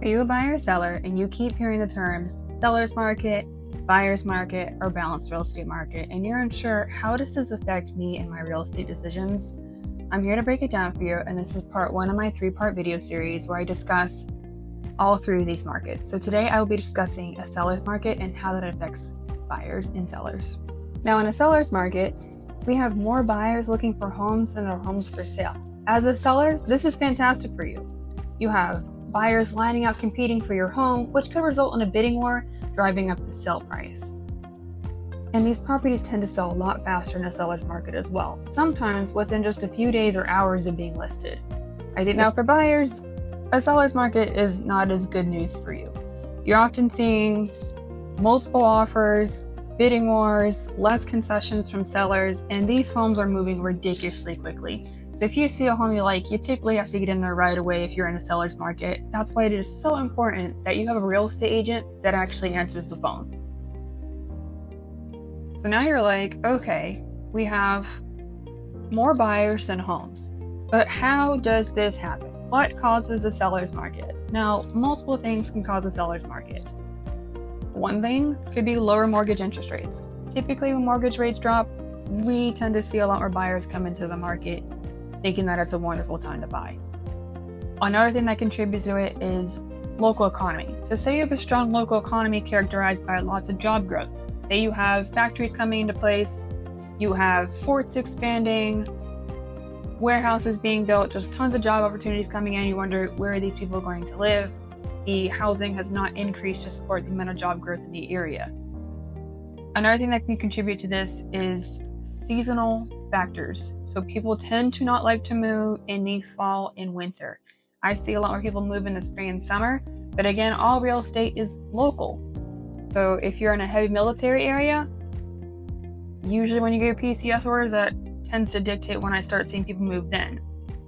Are you a buyer or seller and you keep hearing the term seller's market, buyer's market, or balanced real estate market, and you're unsure how does this affect me and my real estate decisions? I'm here to break it down for you, and this is part one of my 3-part video series where I discuss all three of these markets. So today I will be discussing a seller's market and how that affects buyers and sellers. Now, in a seller's market, we have more buyers looking for homes than there are homes for sale. As a seller, this is fantastic for you. You have buyers lining up competing for your home, which could result in a bidding war, driving up the sale price. And these properties tend to sell a lot faster in a seller's market as well, sometimes within just a few days or hours of being listed. I think now for buyers, a seller's market is not as good news for you. You're often seeing multiple offers, bidding wars, less concessions from sellers, and these homes are moving ridiculously quickly. So if you see a home you like, you typically have to get in there right away if you're in a seller's market. That's why it is so important that you have a real estate agent that actually answers the phone. So now you're like, okay, we have more buyers than homes, but how does this happen? What causes a seller's market? Now, multiple things can cause a seller's market. One thing could be lower mortgage interest rates. Typically when mortgage rates drop, we tend to see a lot more buyers come into the market thinking that it's a wonderful time to buy. Another thing that contributes to it is local economy. So say you have a strong local economy characterized by lots of job growth. Say you have factories coming into place, you have ports expanding, warehouses being built, just tons of job opportunities coming in. You wonder, where are these people going to live? The housing has not increased to support the amount of job growth in the area. Another thing that can contribute to this is seasonal factors. So people tend to not like to move in the fall and winter. I see a lot more people move in the spring and summer, but again, all real estate is local. So if you're in a heavy military area, usually when you get PCS orders, that tends to dictate when I start seeing people move then.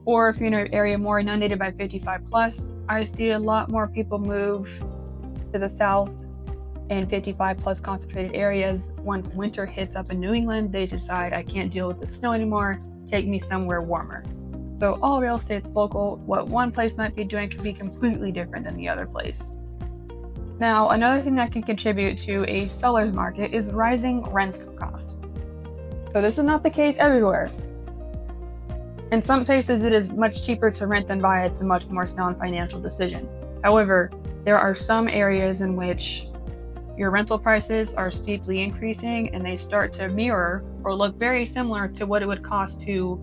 Or if you're in an area more inundated by 55 plus, I see a lot more people move to the south and 55 plus concentrated areas. Once winter hits up in New England, they decide I can't deal with the snow anymore, take me somewhere warmer. So all real estate's local. What one place might be doing can be completely different than the other place. Now, another thing that can contribute to a seller's market is rising rent cost. So this is not the case everywhere. In some places, it is much cheaper to rent than buy. It's a much more sound financial decision. However, there are some areas in which your rental prices are steeply increasing and they start to mirror or look very similar to what it would cost to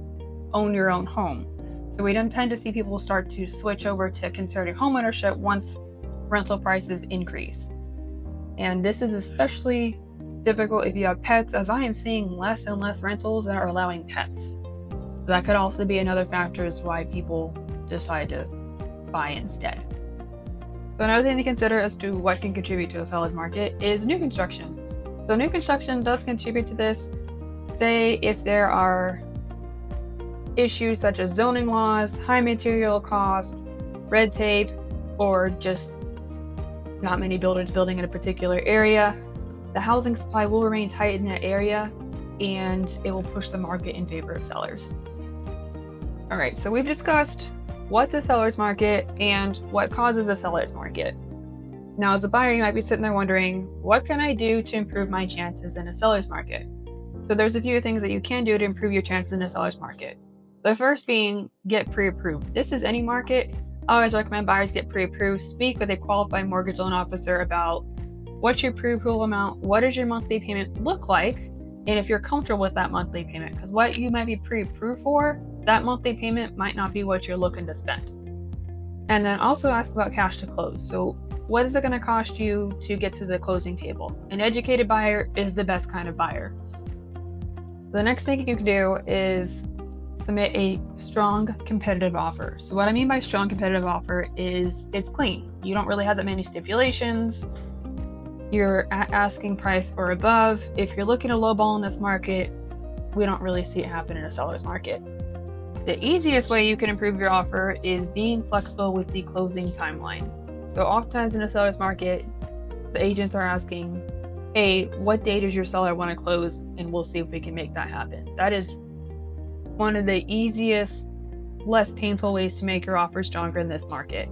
own your own home. So we don't tend to see people start to switch over to conservative homeownership once rental prices increase. And this is especially difficult if you have pets, as I am seeing less and less rentals that are allowing pets. So that could also be another factor as to why people decide to buy instead. So another thing to consider as to what can contribute to a seller's market is new construction. So new construction does contribute to this. Say if there are issues such as zoning laws, high material cost, red tape, or just not many builders building in a particular area, the housing supply will remain tight in that area and it will push the market in favor of sellers. All right, so we've discussed what's a seller's market and what causes a seller's market. Now, as a buyer, you might be sitting there wondering, what can I do to improve my chances in a seller's market? So there's a few things that you can do to improve your chances in a seller's market. The first being get pre-approved. This is any market. I always recommend buyers get pre-approved. Speak with a qualified mortgage loan officer about what's your pre-approval amount, what does your monthly payment look like, and if you're comfortable with that monthly payment, because what you might be pre-approved for, that monthly payment might not be what you're looking to spend. And then also ask about cash to close. So what is it going to cost you to get to the closing table? An educated buyer is the best kind of buyer. The next thing you can do is submit a strong competitive offer. So what I mean by strong competitive offer is it's clean. You don't really have that many stipulations. You're at asking price or above. If you're looking to lowball in this market, we don't really see it happen in a seller's market. The easiest way you can improve your offer is being flexible with the closing timeline. So oftentimes in a seller's market, the agents are asking, hey, what day does your seller want to close? And we'll see if we can make that happen. That is one of the easiest, less painful ways to make your offer stronger in this market.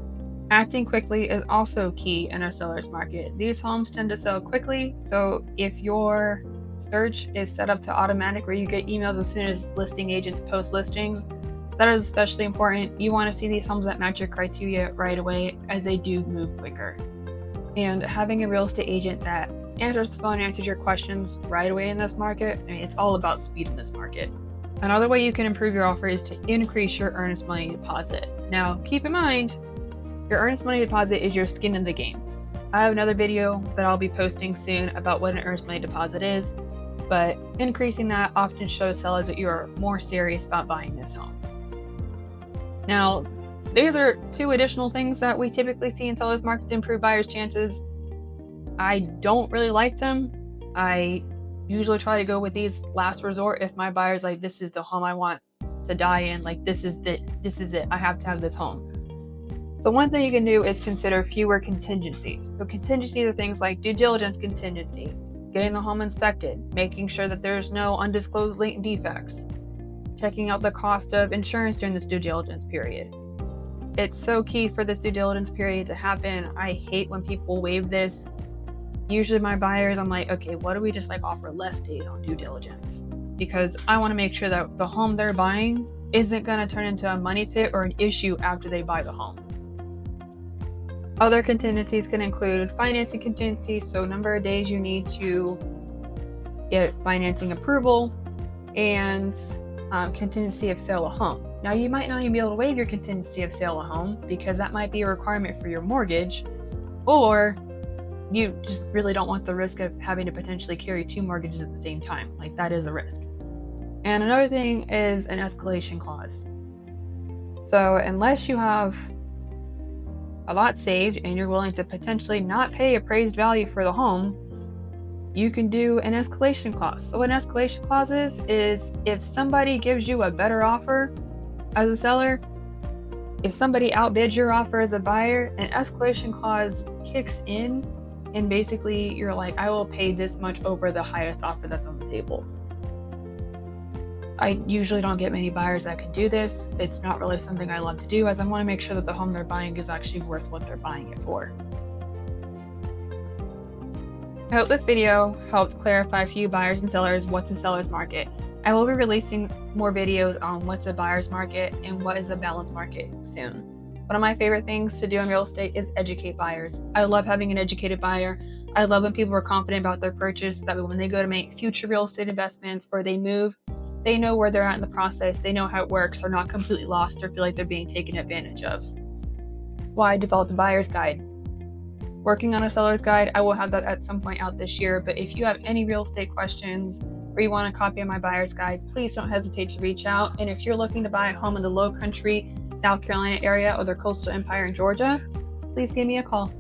Acting quickly is also key in a seller's market. These homes tend to sell quickly, so if your search is set up to automatic where you get emails as soon as listing agents post listings, that is especially important. You want to see these homes that match your criteria right away, as they do move quicker. And having a real estate agent that answers the phone and answers your questions right away in this market, I mean, it's all about speed in this market. Another way you can improve your offer is to increase your earnest money deposit. Now, keep in mind, your earnest money deposit is your skin in the game. I have another video that I'll be posting soon about what an earnest money deposit is, but increasing that often shows sellers that you are more serious about buying this home. Now, these are two additional things that we typically see in sellers markets to improve buyers' chances. I don't really like them. I usually try to go with these last resort if my buyer's like, this is the home I want to die in, like this is it, I have to have this home. So one thing you can do is consider fewer contingencies. So contingencies are things like due diligence contingency, getting the home inspected, making sure that there's no undisclosed latent defects, checking out the cost of insurance during this due diligence period. It's so key for this due diligence period to happen. I hate when people waive this. Usually my buyers, I'm like, okay, what do we just like offer less date on due diligence? Because I want to make sure that the home they're buying isn't going to turn into a money pit or an issue after they buy the home. Other contingencies can include financing contingency, so number of days you need to get financing approval, and contingency of sale of home. Now, you might not even be able to waive your contingency of sale of home because that might be a requirement for your mortgage, or you just really don't want the risk of having to potentially carry two mortgages at the same time. Like, that is a risk. And another thing is an escalation clause. So unless you have a lot saved and you're willing to potentially not pay appraised value for the home, you can do an escalation clause. So what an escalation clause is if somebody gives you a better offer as a seller, if somebody outbids your offer as a buyer, an escalation clause kicks in, and basically you're like, I will pay this much over the highest offer that's on the table. I usually don't get many buyers that can do this. It's not really something I love to do, as I want to make sure that the home they're buying is actually worth what they're buying it for. I hope this video helped clarify for you buyers and sellers what's a seller's market. I will be releasing more videos on what's a buyer's market and what is a balanced market soon. One of my favorite things to do in real estate is educate buyers. I love having an educated buyer. I love when people are confident about their purchase, that when they go to make future real estate investments or they move, they know where they're at in the process, they know how it works, they're not completely lost or feel like they're being taken advantage of. Why I developed a buyer's guide. Working on a seller's guide, I will have that at some point out this year, but if you have any real estate questions or you want a copy of my buyer's guide, please don't hesitate to reach out. And if you're looking to buy a home in the Low Country, South Carolina area, or the Coastal Empire in Georgia, please give me a call.